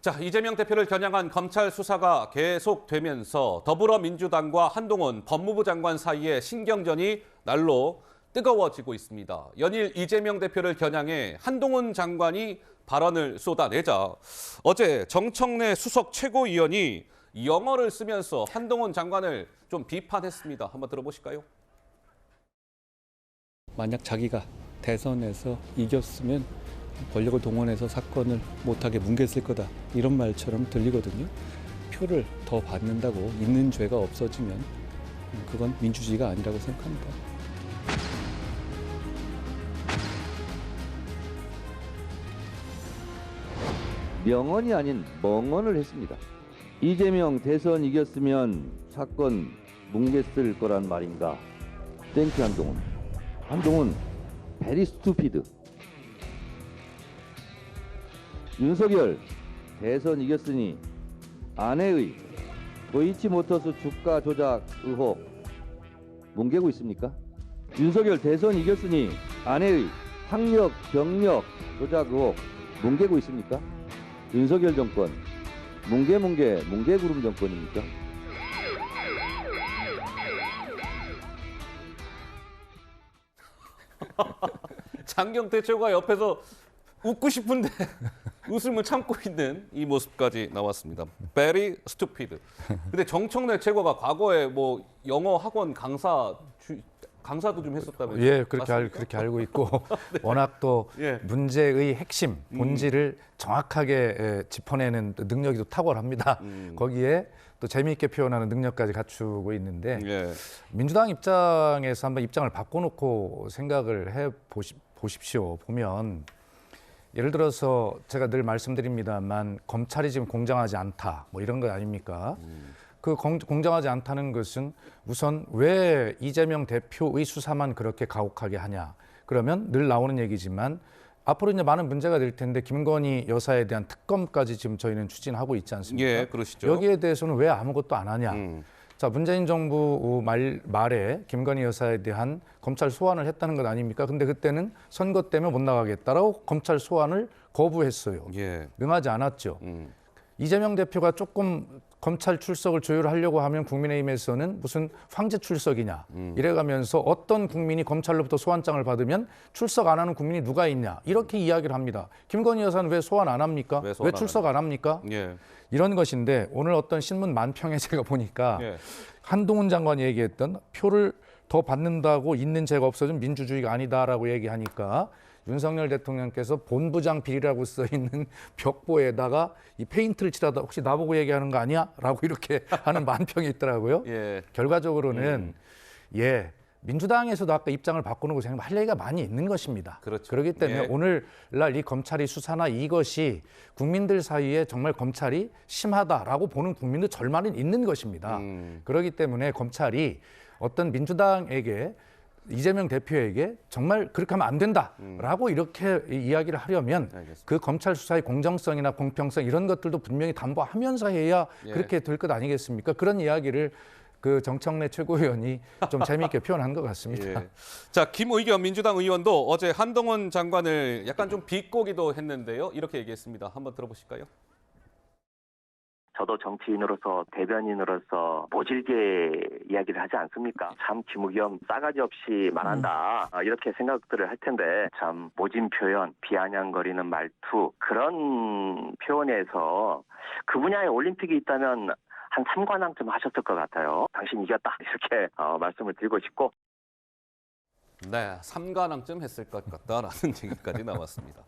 자, 이재명 대표를 겨냥한 검찰 수사가 계속되면서 더불어민주당과 한동훈 법무부 장관 사이의 신경전이 날로 뜨거워지고 있습니다. 연일 이재명 대표를 겨냥해 한동훈 장관이 발언을 쏟아내자 어제 정청래 수석 최고위원이 영어를 쓰면서 한동훈 장관을 좀 비판했습니다. 한번 들어보실까요? 만약 자기가 대선에서 이겼으면 권력을 동원해서 사건을 못하게 뭉갰을 거다, 이런 말처럼 들리거든요. 표를 더 받는다고 있는 죄가 없어지면 그건 민주주의가 아니라고 생각합니다. 명언이 아닌 멍언을 했습니다. 이재명 대선 이겼으면 사건 뭉갰을 거란 말인가. 땡큐 한동훈. 한동훈 베리 스투피드. 윤석열 대선 이겼으니 아내의 도이치모터스 주가 조작 의혹 뭉개고 있습니까? 윤석열 대선 이겼으니 아내의 학력 경력 조작 의혹 뭉개고 있습니까? 윤석열 정권 뭉개구름 정권입니까? 장경태 최고가 옆에서 웃고 싶은데 웃음을 참고 있는 이 모습까지 나왔습니다. Very stupid. 근데 정청래 최고가 과거에 뭐 영어 학원 강사도 좀 했었다면서요? 예, 그렇게 알고 있고 네. 워낙 또 예. 문제의 핵심, 본질을 정확하게 짚어내는 능력이 또 탁월합니다. 거기에 또 재미있게 표현하는 능력까지 갖추고 있는데 예. 민주당 입장에서 한번 입장을 바꿔놓고 생각을 해 보십시오. 보면 예를 들어서 제가 늘 말씀드립니다만 검찰이 지금 공정하지 않다, 뭐 이런 거 아닙니까? 그 공정하지 않다는 것은 우선 왜 이재명 대표의 수사만 그렇게 가혹하게 하냐? 그러면 늘 나오는 얘기지만 앞으로 이제 많은 문제가 될 텐데 김건희 여사에 대한 특검까지 지금 저희는 추진하고 있지 않습니까? 예, 그러시죠. 여기에 대해서는 왜 아무것도 안 하냐? 자, 문재인 정부 말에 김건희 여사에 대한 검찰 소환을 했다는 것 아닙니까? 근데 그때는 선거 때문에 못 나가겠다라고 검찰 소환을 거부했어요. 예. 응하지 않았죠. 이재명 대표가 조금 검찰 출석을 조율하려고 하면 국민의힘에서는 무슨 황제 출석이냐 이래가면서 어떤 국민이 검찰로부터 소환장을 받으면 출석 안 하는 국민이 누가 있냐 이렇게 이야기를 합니다. 김건희 여사는 왜 소환 안 합니까? 왜 출석 안 합니까? 예. 이런 것인데 오늘 어떤 신문 만평에 제가 보니까 예. 한동훈 장관이 얘기했던 표를 더 받는다고 있는 죄가 없어진 민주주의가 아니다라고 얘기하니까 윤석열 대통령께서 본부장 비리라고 써있는 벽보에다가 이 페인트를 칠하다 혹시 나보고 얘기하는 거 아니야? 라고 이렇게 하는 만평이 있더라고요. 예. 결과적으로는 민주당에서도 아까 입장을 바꿔놓고 생각하면 할 얘기가 많이 있는 것입니다. 그렇죠. 그렇기 때문에 예. 오늘날 이 검찰이 수사나 이것이 국민들 사이에 정말 검찰이 심하다라고 보는 국민들 절반은 있는 것입니다. 그렇기 때문에 검찰이 어떤 민주당에게 이재명 대표에게 정말 그렇게 하면 안 된다라고 이렇게 이야기를 하려면 알겠습니다. 그 검찰 수사의 공정성이나 공평성 이런 것들도 분명히 담보하면서 해야 예. 그렇게 될 것 아니겠습니까? 그런 이야기를 그 정청래 최고위원이 좀 재미있게 표현한 것 같습니다. 예. 자, 김의겸 민주당 의원도 어제 한동훈 장관을 약간 좀 비꼬기도 했는데요. 이렇게 얘기했습니다. 한번 들어보실까요? 저도 정치인으로서 대변인으로서 모질게 이야기를 하지 않습니까? 참 김의겸 싸가지 없이 말한다 이렇게 생각들을 할 텐데 참 모진 표현, 비아냥거리는 말투 그런 표현에서 그 분야에 올림픽이 있다면 한 3관왕쯤 하셨을 것 같아요. 당신 이겼다 이렇게 말씀을 드리고 싶고 네, 3관왕쯤 했을 것 같다라는 얘기까지 나왔습니다.